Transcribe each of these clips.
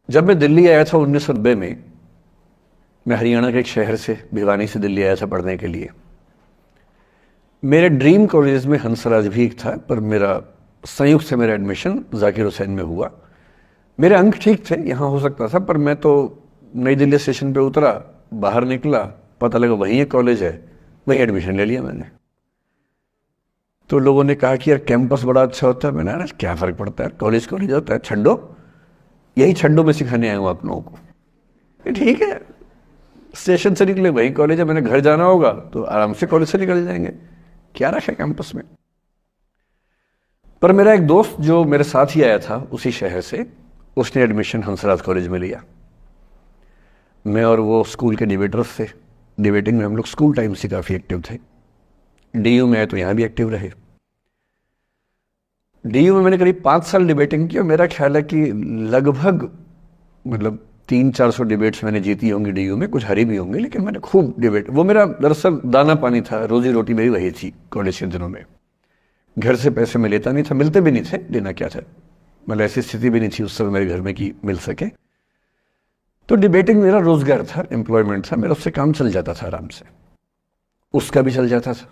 जब मैं दिल्ली आया था 1990 में, मैं हरियाणा के एक शहर से, भिवानी से दिल्ली आया था पढ़ने के लिए। मेरे ड्रीम कॉलेज में हंसराज भी एक था, पर मेरा संयुक्त से मेरा एडमिशन जाकिर हुसैन में हुआ। मेरे अंक ठीक थे, यहाँ हो सकता था, पर मैं तो नई दिल्ली स्टेशन पे उतरा, बाहर निकला, पता लगा वहीं एक कॉलेज है, वहीं एडमिशन ले लिया मैंने। तो लोगों ने कहा कि यार कैंपस बड़ा अच्छा होता है। मैंने कहा क्या फ़र्क पड़ता है, कॉलेज कॉलेज होता है, छड्डो, यही छड्डो में सिखाने आया हूँ आप लोगों को। ये ठीक है, स्टेशन से निकले वहीं कॉलेज है, मैंने घर जाना होगा तो आराम से कॉलेज से निकल जाएंगे, क्या रखा है कैंपस में। पर मेरा एक दोस्त जो मेरे साथ ही आया था उसी शहर से, उसने एडमिशन हंसराज कॉलेज में लिया। मैं और वो स्कूल के डिबेटर्स थे, डिबेटिंग में हम लोग स्कूल टाइम से काफ़ी एक्टिव थे। डीयू में आए तो यहाँ भी एक्टिव रहे। डीयू में मैंने करीब 5 साल डिबेटिंग की और मेरा ख्याल है कि लगभग 300-400 डिबेट्स मैंने जीती होंगी डीयू में, कुछ हरी भी होंगी, लेकिन मैंने खूब डिबेट, वो मेरा दरअसल दाना पानी था, रोजी रोटी मेरी वही थी कॉलेज के दिनों में। घर से पैसे मैं लेता नहीं था, मिलते भी नहीं थे, लेना क्या था, ऐसी स्थिति भी नहीं थी उस समय मेरे घर में कि मिल सके। तो डिबेटिंग मेरा रोजगार था, एम्प्लॉयमेंट था मेरा, उससे काम चल जाता था आराम से। उसका भी चल जाता था,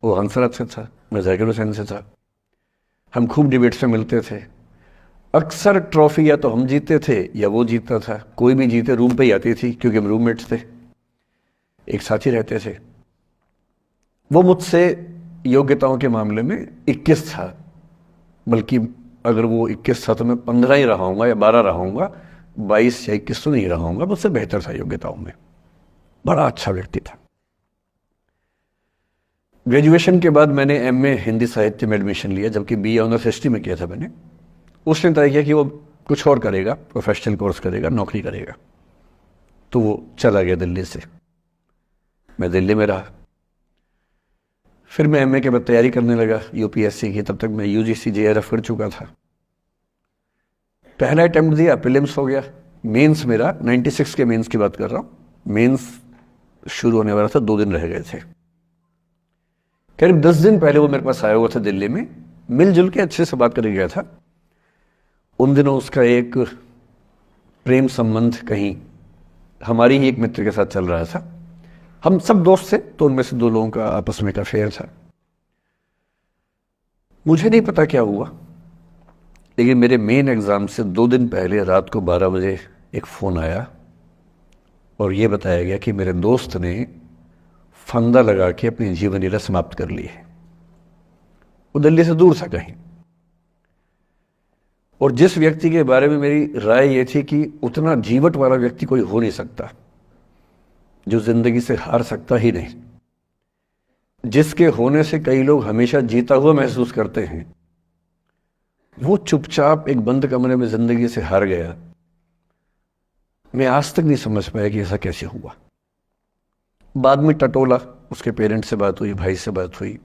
वो हंसराज से था, मैं जाकिर हुसैन से था। हम खूब डिबेट्स में मिलते थे। अक्सर ट्रॉफी या तो हम जीते थे या वो जीतता था, कोई भी जीते रूम पे ही आती थी, क्योंकि हम रूममेट्स थे, एक साथ ही रहते थे। वो मुझसे योग्यताओं के मामले में 21 था, बल्कि अगर वो 21 था तो मैं 15 ही रहा हूँगा या 12 रहा हूँगा, 22 या 21 तो नहीं रहा हूँगा, मुझसे बेहतर था योग्यताओं में। बड़ा अच्छा व्यक्ति था। ग्रेजुएशन के बाद मैंने एमए हिंदी साहित्य में एडमिशन लिया, जबकि बीए ऑनर्स हिस्ट्री में किया था मैंने। उसने तय किया कि वो कुछ और करेगा, प्रोफेशनल कोर्स करेगा, नौकरी करेगा, तो वो चला गया दिल्ली से। मैं दिल्ली में रहा। फिर मैं एमए के बाद तैयारी करने लगा यूपीएससी की। तब तक मैं यूजीसी जेआरएफ कर चुका था। पहला अटेम्प्ट दिया, प्रीलिम्स हो गया। मेंस मेरा 96 के मेंस की बात कर रहा हूँ, मेंस शुरू होने वाला था, 2 दिन रह गए थे। करीब 10 दिन पहले वो मेरे पास आया हुआ था दिल्ली में, मिलजुल के अच्छे से बात करके गया था। उन दिनों उसका एक प्रेम संबंध कहीं हमारी ही एक मित्र के साथ चल रहा था। हम सब दोस्त थे, तो उनमें से 2 लोगों का आपस में का अफेयर था। मुझे नहीं पता क्या हुआ, लेकिन मेरे मेन एग्जाम से 2 दिन पहले रात को 12 बजे एक फ़ोन आया और ये बताया गया कि मेरे दोस्त ने फंदा लगा के अपनी जीवन लीला समाप्त कर ली है। वो दिल्ली से दूर था कहीं, और जिस व्यक्ति के बारे में मेरी राय ये थी कि उतना जीवट वाला व्यक्ति कोई हो नहीं सकता, जो जिंदगी से हार सकता ही नहीं, जिसके होने से कई लोग हमेशा जीता हुआ महसूस करते हैं, वो चुपचाप एक बंद कमरे में जिंदगी से हार गया। मैं आज तक नहीं समझ पाया कि ऐसा कैसे हुआ। बाद में टटोला, उसके पेरेंट्स से बात हुई, भाई से बात हुई,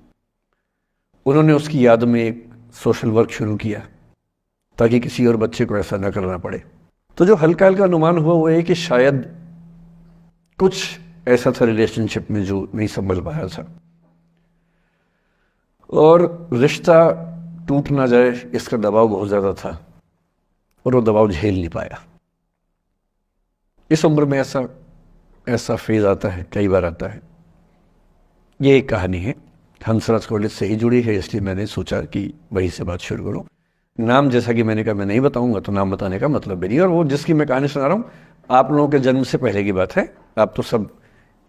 उन्होंने उसकी याद में एक सोशल वर्क शुरू किया ताकि किसी और बच्चे को ऐसा न करना पड़े। तो जो हल्का हल्का अनुमान हुआ वो है कि शायद कुछ ऐसा था रिलेशनशिप में जो नहीं संभल पाया था, और रिश्ता टूट ना जाए इसका दबाव बहुत ज़्यादा था, और वो दबाव झेल नहीं पाया। इस उम्र में ऐसा फेज आता है, कई बार आता है। ये एक कहानी है, हंसराज कॉलेज से ही जुड़ी है, इसलिए मैंने सोचा कि वहीं से बात शुरू करूं। नाम जैसा कि मैंने कहा मैं नहीं बताऊंगा, तो नाम बताने का मतलब भी नहीं। और वो जिसकी मैं कहानी सुना रहा हूँ, आप लोगों के जन्म से पहले की बात है। आप तो सब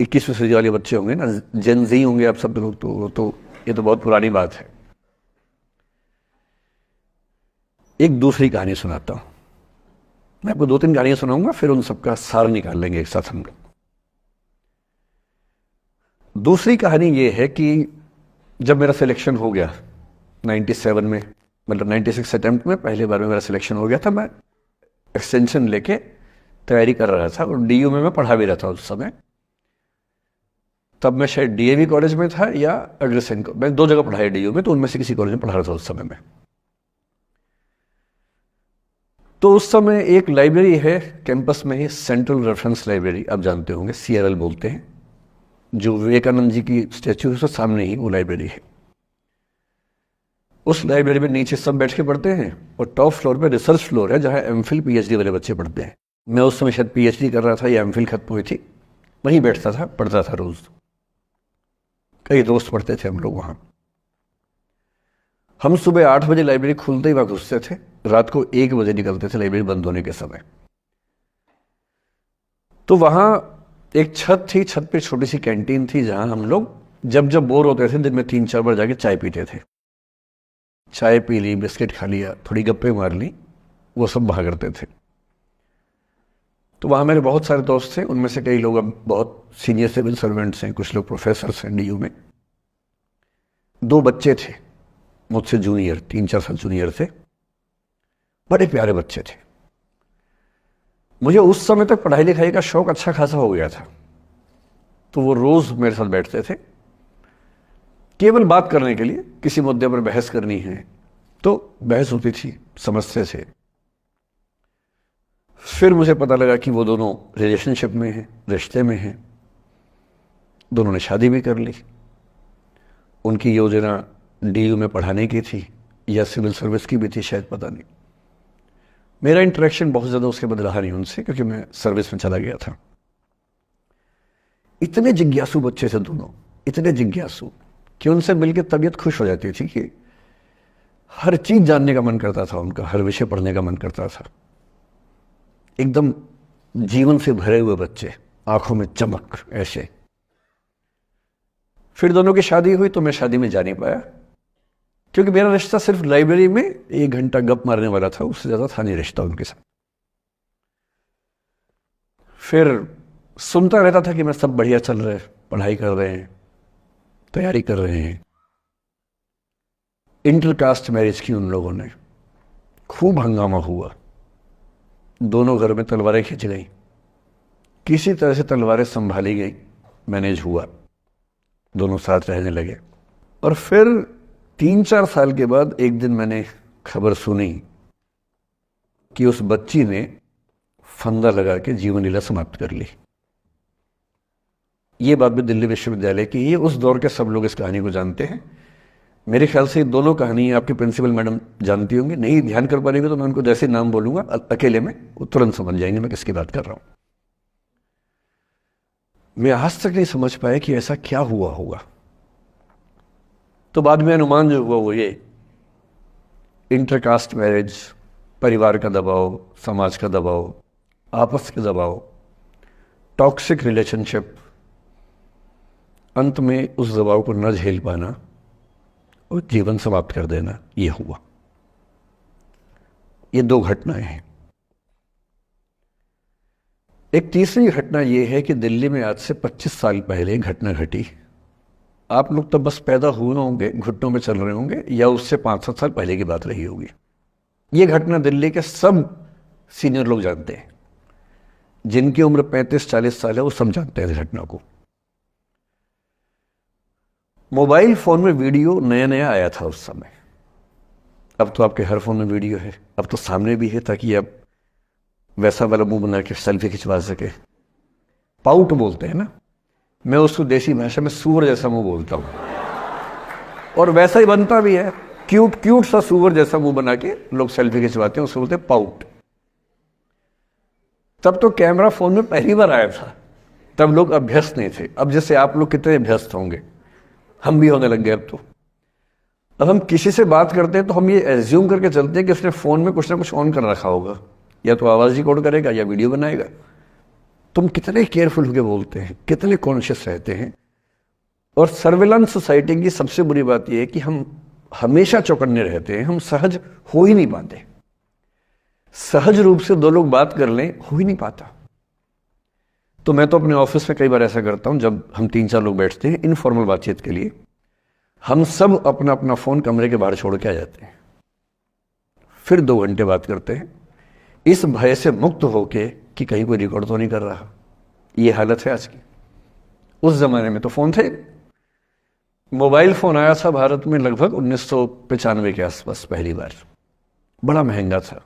21वीं सदी वाले बच्चे होंगे ना, जेन ज़ी होंगे आप सब लोग, तो ये तो बहुत पुरानी बात है। एक दूसरी कहानी सुनाता हूँ। मैं आपको 2-3 कहानियां सुनाऊंगा, फिर उन सबका सार निकाल लेंगे एक साथ हम लोग। दूसरी कहानी ये है कि जब मेरा सिलेक्शन हो गया 97 में, 96 अटेम्प्ट में पहले बार में मेरा सिलेक्शन हो गया था, मैं एक्सटेंशन लेके तैयारी कर रहा था, और डीयू में मैं पढ़ा भी रहा था उस समय। तब मैं शायद डीएवी कॉलेज में था या अग्रसेन, मैं 2 जगह पढ़ाया डीयू में, तो उनमें से किसी कॉलेज में पढ़ा रहा था उस समय में। तो उस समय एक लाइब्रेरी है कैंपस में ही, सेंट्रल रेफरेंस लाइब्रेरी, आप जानते होंगे, CRL बोलते हैं, जो विवेकानंद जी की स्टैच्यू है उसके सामने ही वो लाइब्रेरी है। उस लाइब्रेरी में नीचे सब बैठ के पढ़ते हैं, और टॉप फ्लोर पे रिसर्च फ्लोर है, जहाँ MPhil PhD वाले बच्चे पढ़ते हैं। मैं उस समय शायद पीएचडी कर रहा था या एमफिल खत्म हुई थी, वहीं बैठता था, पढ़ता था रोज। कई दोस्त पढ़ते थे हम लोग वहाँ। हम सुबह 8 बजे लाइब्रेरी खुलते ही वहाँ घुसते थे, रात को 1 बजे निकलते थे लाइब्रेरी बंद होने के समय। तो वहाँ एक छत थी, छत पे छोटी सी कैंटीन थी जहाँ हम लोग जब जब बोर होते थे दिन में 3-4 बार जाके चाय पीते थे। चाय पी ली, बिस्किट खा लिया, थोड़ी गप्पे मार ली, वो सब वहाँ करते थे। तो वहाँ मेरे बहुत सारे दोस्त थे, उनमें से कई लोग अब बहुत सीनियर सिविल सर्वेंट्स हैं, कुछ लोग प्रोफेसर्स हैं डीयू में। 2 बच्चे थे मुझसे जूनियर, 3-4 साल जूनियर थे, बड़े प्यारे बच्चे थे। मुझे उस समय तक पढ़ाई लिखाई का शौक अच्छा खासा हो गया था, तो वो रोज मेरे साथ बैठते थे केवल बात करने के लिए। किसी मुद्दे पर बहस करनी है तो बहस होती थी, समझते थे। फिर मुझे पता लगा कि वो दोनों रिलेशनशिप में हैं, रिश्ते में हैं। दोनों ने शादी भी कर ली। उनकी योजना डीयू में पढ़ाने की थी या सिविल सर्विस की भी थी, शायद, पता नहीं। मेरा इंटरेक्शन बहुत ज़्यादा उसके बाद रहा नहीं उनसे, क्योंकि मैं सर्विस में चला गया था। इतने जिज्ञासु बच्चे थे दोनों, इतने जिज्ञासु कि उनसे मिलकर तबीयत खुश हो जाती थी, कि हर चीज़ जानने का मन करता था उनका, हर विषय पढ़ने का मन करता था। एकदम जीवन से भरे हुए बच्चे, आंखों में चमक ऐसे। फिर दोनों की शादी हुई तो मैं शादी में जा नहीं पाया, क्योंकि मेरा रिश्ता सिर्फ लाइब्रेरी में 1 घंटा गप मारने वाला था, उससे ज़्यादा था नहीं रिश्ता उनके साथ। फिर सुनता रहता था कि मैं सब बढ़िया चल रहा है, पढ़ाई कर रहे हैं, तैयारी कर रहे हैं। इंटरकास्ट मैरिज की उन लोगों ने, खूब हंगामा हुआ, दोनों घर में तलवारें खिंच गई। किसी तरह से तलवारें संभाली गई, मैनेज हुआ, दोनों साथ रहने लगे। और फिर 3-4 साल के बाद एक दिन मैंने खबर सुनी कि उस बच्ची ने फंदा लगा के जीवन लीला समाप्त कर ली। ये बात भी दिल्ली विश्वविद्यालय की। ये उस दौर के सब लोग इस कहानी को जानते हैं। मेरे ख्याल से दोनों कहानी आपकी प्रिंसिपल मैडम जानती होंगी। नहीं ध्यान कर पाएंगे तो मैं उनको जैसे नाम बोलूंगा अकेले में, वो तुरंत समझ जाएंगे मैं किसकी बात कर रहा हूं। मैं आज तक नहीं समझ पाया कि ऐसा क्या हुआ होगा। तो बाद में अनुमान जो हुआ वो ये, इंटरकास्ट मैरिज, परिवार का दबाव, समाज का दबाव, आपस के दबाव, टॉक्सिक रिलेशनशिप, अंत में उस दबाव को न झेल पाना और जीवन समाप्त कर देना, ये हुआ। ये 2 घटनाएं हैं। एक तीसरी घटना यह है कि दिल्ली में आज से 25 साल पहले घटना घटी। आप लोग तब बस पैदा हुए होंगे, घुटनों में चल रहे होंगे, या उससे 5-7 साल पहले की बात रही होगी। ये घटना दिल्ली के सब सीनियर लोग जानते हैं, जिनकी उम्र 35-40 साल है वो सब जानते हैं इस घटना को। मोबाइल फोन में वीडियो नया नया आया था उस समय। अब तो आपके हर फोन में वीडियो है, अब तो सामने भी है, ताकि आप वैसा वाला मुंह बना के सेल्फी खिंचवा सके। पाउट बोलते हैं ना, मैं उसको देसी भाषा में सूअर जैसा मुंह बोलता हूं, और वैसा ही बनता भी है। क्यूट क्यूट सा सूअर जैसा मुंह बना के लोग सेल्फी खिंचवाते हैं, उसको बोलते हैं पाउट। तब तो कैमरा फोन में पहली बार आया था, तब लोग अभ्यस्त नहीं थे। अब जैसे आप लोग कितने अभ्यस्त होंगे, हम भी होने लग गए। अब हम किसी से बात करते हैं तो हम ये एज्यूम करके चलते हैं कि उसने फोन में कुछ ना कुछ ऑन कर रखा होगा, या तो आवाज रिकॉर्ड करेगा या वीडियो बनाएगा। तुम कितने केयरफुल होकर बोलते हैं, कितने कॉन्शियस रहते हैं। और सर्विलांस सोसाइटी की सबसे बुरी बात यह है कि हम हमेशा चौकन्ने रहते हैं, हम सहज हो ही नहीं पाते। सहज रूप से 2 लोग बात कर लें, हो ही नहीं पाता। तो मैं तो अपने ऑफिस में कई बार ऐसा करता हूं, जब हम 3-4 लोग बैठते हैं इनफॉर्मल बातचीत के लिए, हम सब अपना अपना फोन कमरे के बाहर छोड़ के आ जाते हैं, फिर 2 घंटे बात करते हैं, इस भय से मुक्त होके कि कहीं कोई रिकॉर्ड तो नहीं कर रहा। ये हालत है आज की। उस जमाने में तो फोन थे। मोबाइल फोन आया था भारत में लगभग 1995 के आसपास पहली बार। बड़ा महंगा था,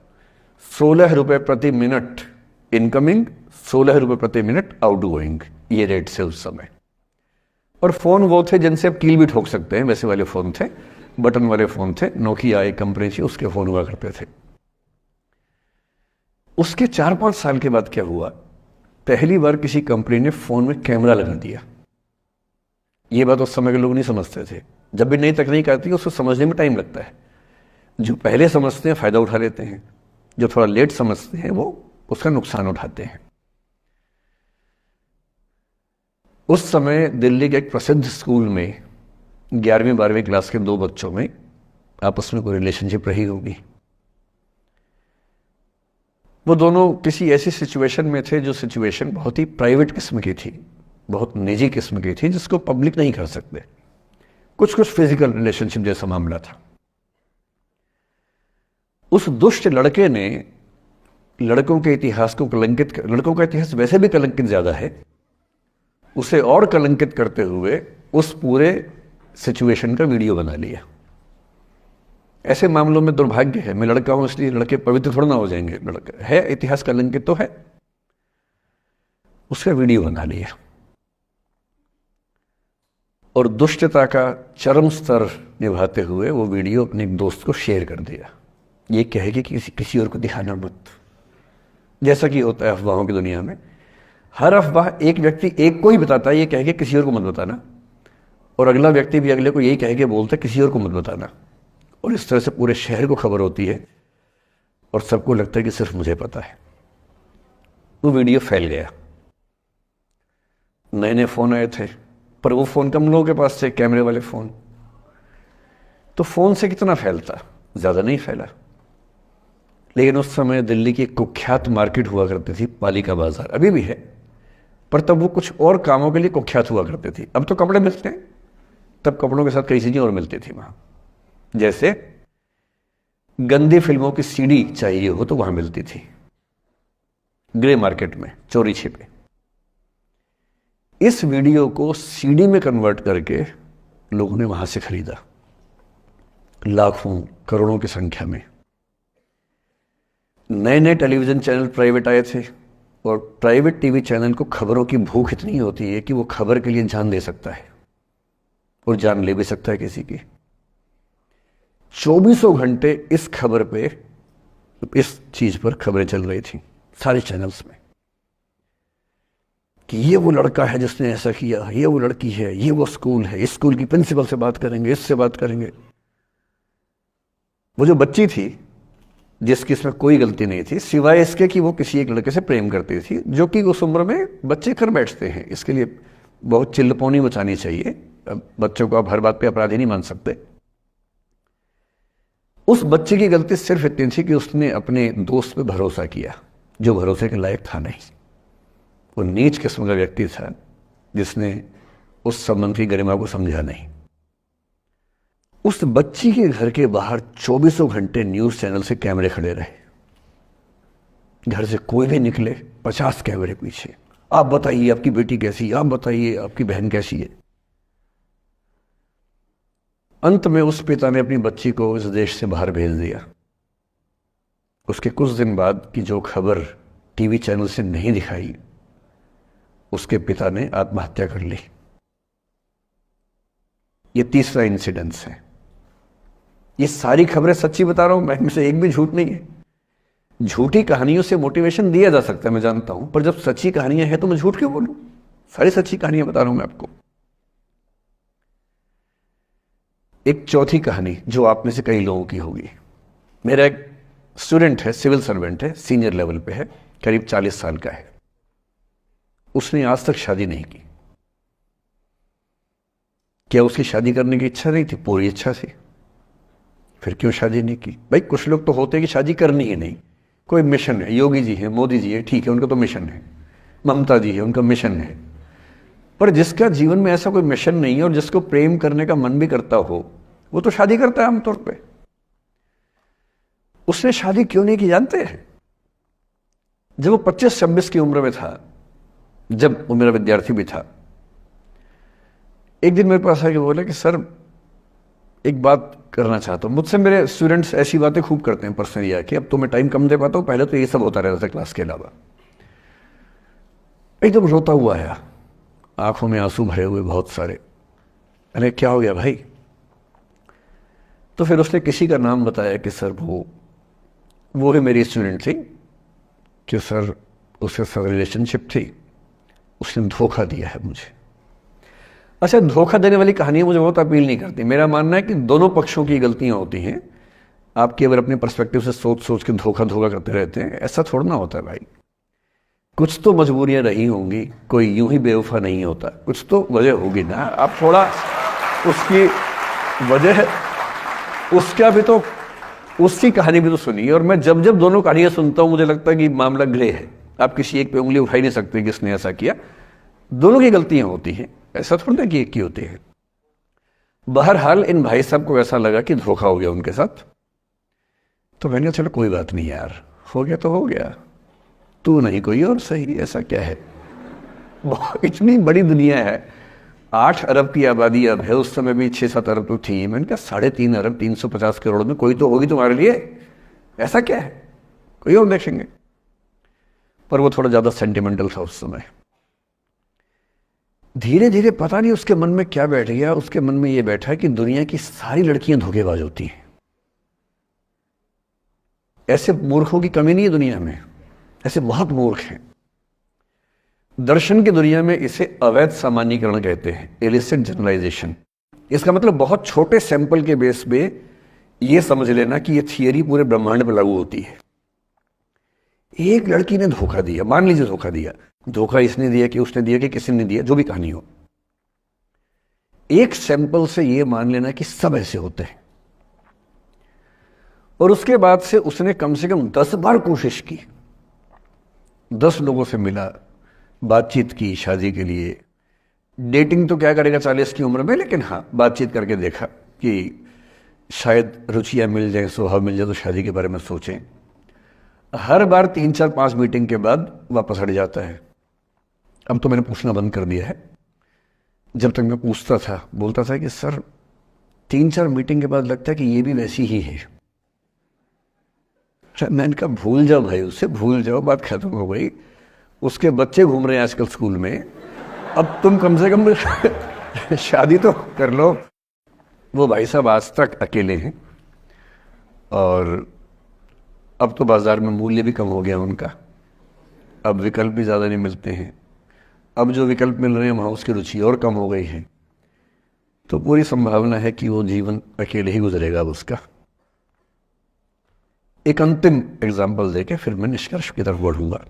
16 रुपए प्रति मिनट इनकमिंग, 16 रुपए प्रति मिनट आउटगोइंग, ये रेट से उस समय। और फोन वो थे जिनसे आप कील भी ठोक सकते हैं, वैसे वाले फोन थे, बटन वाले फोन थे। नोकिया एक कंपनी थी, उसके फोन हुआ करते थे। उसके 4-5 साल के बाद क्या हुआ, पहली बार किसी कंपनी ने फोन में कैमरा लगा दिया। ये बात उस समय के लोग नहीं समझते थे। जब भी नई तकनीक आती है उसको समझने में टाइम लगता है। जो पहले समझते हैं फायदा उठा लेते हैं, जो थोड़ा लेट समझते हैं वो उसका नुकसान उठाते हैं। उस समय दिल्ली के एक प्रसिद्ध स्कूल में 11वीं-12वीं क्लास के 2 बच्चों में आपस में कोई रिलेशनशिप रही होगी। वो दोनों किसी ऐसी सिचुएशन में थे जो सिचुएशन बहुत ही प्राइवेट किस्म की थी, बहुत निजी किस्म की थी, जिसको पब्लिक नहीं कर सकते। कुछ कुछ फिजिकल रिलेशनशिप जैसा मामला था। उस दुष्ट लड़के ने लड़कों के इतिहास को कलंकित, लड़कों का इतिहास वैसे भी कलंकित ज्यादा है, उसे और कलंकित करते हुए उस पूरे सिचुएशन का वीडियो बना लिया। ऐसे मामलों में दुर्भाग्य है, मैं लड़का हूं इसलिए लड़के पवित्र थोड़ा ना हो जाएंगे। लड़का है, इतिहास कलंकित तो है, उसका वीडियो बना लिया और दुष्टता का चरम स्तर निभाते हुए वो वीडियो अपने एक दोस्त को शेयर कर दिया। ये कहे कि किसी और को दिखाना मत, जैसा कि होता है अफवाहों की दुनिया में। हर अफवाह एक व्यक्ति एक को ही बताता है, ये कह के किसी और को मत बताना, और अगला व्यक्ति भी अगले को यही कह के बोलता है किसी और को मत बताना, और इस तरह से पूरे शहर को खबर होती है और सबको लगता है कि सिर्फ मुझे पता है। वो वीडियो फैल गया। नए नए फोन आए थे, पर वो फोन कम लोगों के पास थे, कैमरे वाले फोन। तो फोन से कितना फैलता, ज्यादा नहीं फैला। लेकिन उस समय दिल्ली की एक कुख्यात मार्केट हुआ करती थी, पालिका बाजार, अभी भी है, पर तब वो कुछ और कामों के लिए कुख्यात हुआ करती थी। अब तो कपड़े मिलते हैं, तब कपड़ों के साथ कई चीजें और मिलती थी वहां। जैसे गंदी फिल्मों की सीडी चाहिए हो तो वहां मिलती थी, ग्रे मार्केट में, चोरी छिपे। इस वीडियो को सीडी में कन्वर्ट करके लोगों ने वहां से खरीदा, लाखों करोड़ों की संख्या में। नए नए टेलीविजन चैनल प्राइवेट आए थे, और प्राइवेट टीवी चैनल को खबरों की भूख इतनी होती है कि वो खबर के लिए जान दे सकता है और जान ले भी सकता है किसी की। 24 घंटे इस खबर पे, इस चीज पर खबरें चल रही थी सारे चैनल्स में कि ये वो लड़का है जिसने ऐसा किया, ये वो लड़की है, ये वो स्कूल है, इस स्कूल की प्रिंसिपल से बात करेंगे, इससे बात करेंगे। वो जो बच्ची थी जिसकी इसमें कोई गलती नहीं थी, सिवाय इसके कि वो किसी एक लड़के से प्रेम करती थी, जो कि उस उम्र में बच्चे कर बैठते हैं। इसके लिए बहुत चिल्लपौनी मचानी चाहिए। बच्चों को आप हर बात पे अपराधी नहीं मान सकते। उस बच्चे की गलती सिर्फ इतनी थी कि उसने अपने दोस्त पे भरोसा किया, जो भरोसे के लायक था नहीं। वो नीच किस्म का व्यक्ति था जिसने उस संबंध की गरिमा को समझा नहीं। उस बच्ची के घर के बाहर 24 घंटे न्यूज चैनल से कैमरे खड़े रहे। घर से कोई भी निकले, 50 कैमरे पीछे। आप बताइए आपकी बेटी कैसी है, आप बताइए आपकी बहन कैसी है। अंत में उस पिता ने अपनी बच्ची को इस देश से बाहर भेज दिया। उसके कुछ दिन बाद की जो खबर टीवी चैनल से नहीं दिखाई, उसके पिता ने आत्महत्या कर ली। ये तीसरा इंसिडेंस है। ये सारी खबरें सच्ची बता रहा हूं मैं, इनमें से एक भी झूठ नहीं है। झूठी कहानियों से मोटिवेशन दिया जा सकता है, मैं जानता हूं, पर जब सच्ची कहानियां हैं तो मैं झूठ क्यों बोलूं? सारी सच्ची कहानियां बता रहा हूं मैं आपको। एक चौथी कहानी जो आप में से कई लोगों की होगी। मेरा एक स्टूडेंट है, सिविल सर्वेंट है, सीनियर लेवल पे है, करीब 40 साल का है। उसने आज तक शादी नहीं की। क्या उसकी शादी करने की इच्छा नहीं थी? पूरी इच्छा थी। फिर क्यों शादी नहीं की? भाई कुछ लोग तो होते हैं कि शादी करनी ही नहीं, कोई मिशन है। योगी जी है, मोदी जी है, ठीक है, उनका तो मिशन है। ममता जी है, उनका मिशन है। पर जिसका जीवन में ऐसा कोई मिशन नहीं है और जिसको प्रेम करने का मन भी करता हो, वो तो शादी करता है आमतौर पे। उसने शादी क्यों नहीं की जानते हैं? जब वो 25-26 की उम्र में था, जब वो मेरा विद्यार्थी भी था, एक दिन मेरे पास आके बोला कि सर एक बात करना चाहता हूं। मुझसे मेरे स्टूडेंट्स ऐसी बातें खूब करते हैं पर्सनली आके, अब तो मैं टाइम कम दे पाता हूं, पहले तो ये सब होता रहता था क्लास के अलावा। एकदम रोता हुआ आया, आंखों में आंसू भरे हुए बहुत सारे। अरे क्या हो गया भाई? तो फिर उसने किसी का नाम बताया कि सर वो है मेरी स्टूडेंट थी, कि सर उसके साथ रिलेशनशिप थी, उसने धोखा दिया है मुझे। अच्छा, धोखा देने वाली कहानियां मुझे बहुत अपील नहीं करती। मेरा मानना है कि दोनों पक्षों की गलतियां होती हैं। आप केवल अपने पर्सपेक्टिव से सोच सोच के धोखा धोखा करते रहते हैं, ऐसा थोड़ा ना होता है भाई। कुछ तो मजबूरियां रही होंगी, कोई यूं ही बेवफा नहीं होता, कुछ तो वजह होगी ना। आप थोड़ा उसकी वजह, उसका भी तो, उसकी कहानी भी तो सुनिए। और मैं जब जब दोनों कहानियां सुनता हूं मुझे लगता है कि मामला ग्रे है। आप किसी एक पे उंगली उठा ही नहीं सकते कि इसने ऐसा किया। दोनों की गलतियां होती हैं, ऐसा थोड़ा ना कि एक की होती है। बहरहाल इन भाई साहब को ऐसा लगा कि धोखा हो गया उनके साथ, तो मैंने कहा चलो कोई बात नहीं यार, हो गया तो हो गया, तू नहीं कोई और सही, ऐसा क्या है। इतनी बड़ी दुनिया है, 8 अरब की आबादी अब है, उस समय भी 6-7 अरब तो थी। मैंने कहा 3.5 अरब 350 करोड़ में कोई तो होगी तुम्हारे लिए, ऐसा क्या है, कोई और देखेंगे। पर वो थोड़ा ज्यादा सेंटिमेंटल था उस समय। धीरे धीरे पता नहीं उसके मन में क्या बैठ गया, उसके मन में ये बैठा कि दुनिया की सारी लड़कियां धोखेबाज होती हैं। ऐसे मूर्खों की कमी नहीं है दुनिया में, ऐसे बहुत मूर्ख हैं। दर्शन की दुनिया में इसे अवैध सामान्यीकरण कहते हैं, इलिसिट जनरलाइजेशन। इसका मतलब बहुत छोटे सैंपल के बेस पे यह समझ लेना कि यह थियरी पूरे ब्रह्मांड पर लागू होती है। एक लड़की ने धोखा दिया, मान लीजिए धोखा दिया, धोखा इसने दिया कि उसने दिया कि किसी ने दिया, जो भी कहानी हो, एक सैंपल से यह मान लेना कि सब ऐसे होते हैं। और उसके बाद से उसने कम से कम 10 बार कोशिश की, 10 लोगों से मिला, बातचीत की शादी के लिए। डेटिंग तो क्या करेगा 40 की उम्र में, लेकिन हाँ बातचीत करके देखा कि शायद रुचियां मिल जाए, स्वभाव मिल जाए, तो शादी के बारे में सोचें। हर बार 3-4-5 मीटिंग के बाद वापस हट जाता है। अब तो मैंने पूछना बंद कर दिया है। जब तक मैं पूछता था, बोलता था कि सर 3-4 मीटिंग के बाद लगता है कि ये भी वैसी ही है। मैंने कहा भूल जाओ भाई, उससे भूल जाओ, बात खत्म हो गई। उसके बच्चे घूम रहे हैं आजकल स्कूल में, अब तुम कम से कम शादी तो कर लो। वो भाई साहब आज तक अकेले हैं, और अब तो बाजार में मूल्य भी कम हो गया उनका, अब विकल्प भी ज़्यादा नहीं मिलते हैं। अब जो विकल्प मिल रहे हैं वहाँ उसकी रुचि और कम हो गई है। तो पूरी संभावना है कि वो जीवन अकेले ही गुजरेगा अब उसका। एक अंतिम एग्जाम्पल देके फिर मैं निष्कर्ष की तरफ बढ़ूंगा।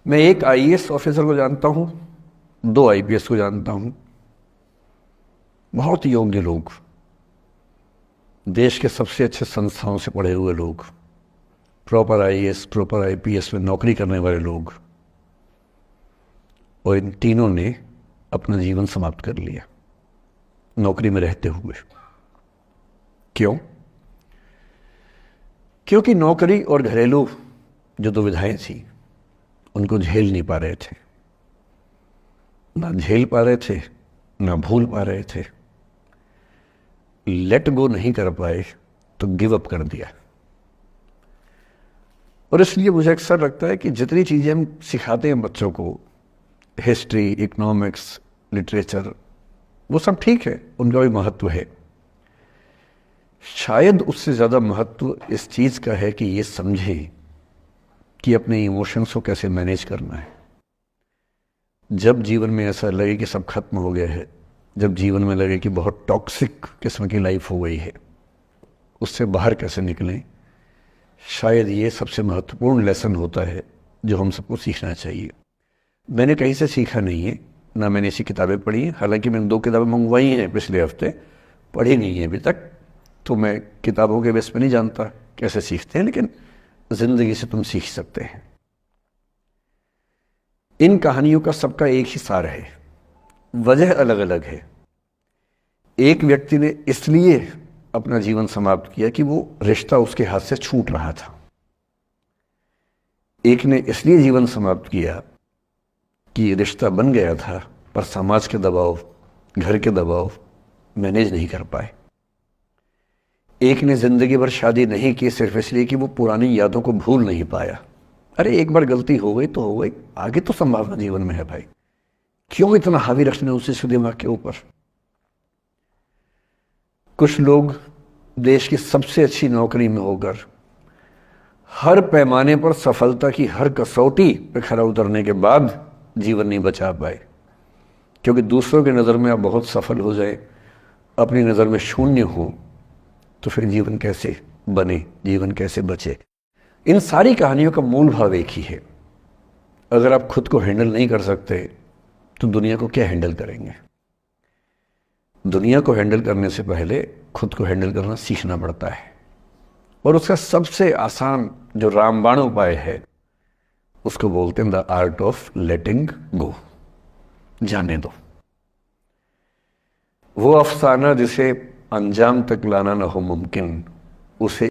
मैं एक आईएएस ऑफिसर को जानता हूं, 2 आईपीएस को जानता हूं, बहुत योग्य लोग, देश के सबसे अच्छे संस्थाओं से पढ़े हुए लोग, प्रॉपर आईएएस प्रॉपर आईपीएस में नौकरी करने वाले लोग, और इन तीनों ने अपना जीवन समाप्त कर लिया नौकरी में रहते हुए। क्यों? क्योंकि नौकरी और घरेलू जो दुविधाएं थी उनको झेल नहीं पा रहे थे, ना झेल पा रहे थे, ना भूल पा रहे थे। लेट गो नहीं कर पाए तो गिव अप कर दिया। और इसलिए मुझे अक्सर लगता है कि जितनी चीजें हम सिखाते हैं बच्चों को, हिस्ट्री, इकोनॉमिक्स, लिटरेचर, वो सब ठीक है, उनका भी महत्व है। शायद उससे ज़्यादा महत्व इस चीज़ का है कि ये समझें कि अपने इमोशंस को कैसे मैनेज करना है। जब जीवन में ऐसा लगे कि सब खत्म हो गया है, जब जीवन में लगे कि बहुत टॉक्सिक किस्म की लाइफ हो गई है, उससे बाहर कैसे निकलें, शायद ये सबसे महत्वपूर्ण लेसन होता है जो हम सबको सीखना चाहिए। मैंने कहीं से सीखा नहीं है, ना मैंने ऐसी किताबें पढ़ी हैं। हालांकि मैंने 2 किताबें मंगवाई हैं पिछले हफ्ते, पढ़ी नहीं है अभी तक, तो मैं किताबों के बेस पे नहीं जानता कैसे सीखते हैं, लेकिन जिंदगी से तुम सीख सकते हैं। इन कहानियों का सबका एक ही सार है, वजह अलग अलग है। एक व्यक्ति ने इसलिए अपना जीवन समाप्त किया कि वो रिश्ता उसके हाथ से छूट रहा था। एक ने इसलिए जीवन समाप्त किया कि रिश्ता बन गया था, पर समाज के दबाव, घर के दबाव मैनेज नहीं कर पाए। एक ने जिंदगी भर शादी नहीं की सिर्फ इसलिए कि वो पुरानी यादों को भूल नहीं पाया। अरे एक बार गलती हो गई तो हो गई, आगे तो संभावना जीवन में है भाई, क्यों इतना हावी रखना उसी दिमाग के ऊपर। कुछ लोग देश की सबसे अच्छी नौकरी में होकर हर पैमाने पर सफलता की हर कसौटी पे खरा उतरने के बाद जीवन नहीं बचा पाए, क्योंकि दूसरों की नज़र में आप बहुत सफल हो जाए, अपनी नज़र में शून्य हो, तो फिर जीवन कैसे बने, जीवन कैसे बचे। इन सारी कहानियों का मूल भाव एक ही है, अगर आप खुद को हैंडल नहीं कर सकते तो दुनिया को क्या हैंडल करेंगे। दुनिया को हैंडल करने से पहले खुद को हैंडल करना सीखना पड़ता है, और उसका सबसे आसान जो रामबाण उपाय है उसको बोलते हैं द आर्ट ऑफ लेटिंग गो। जाने दो। वो अफसाना जिसे अंजाम तक लाना ना हो मुमकिन, उसे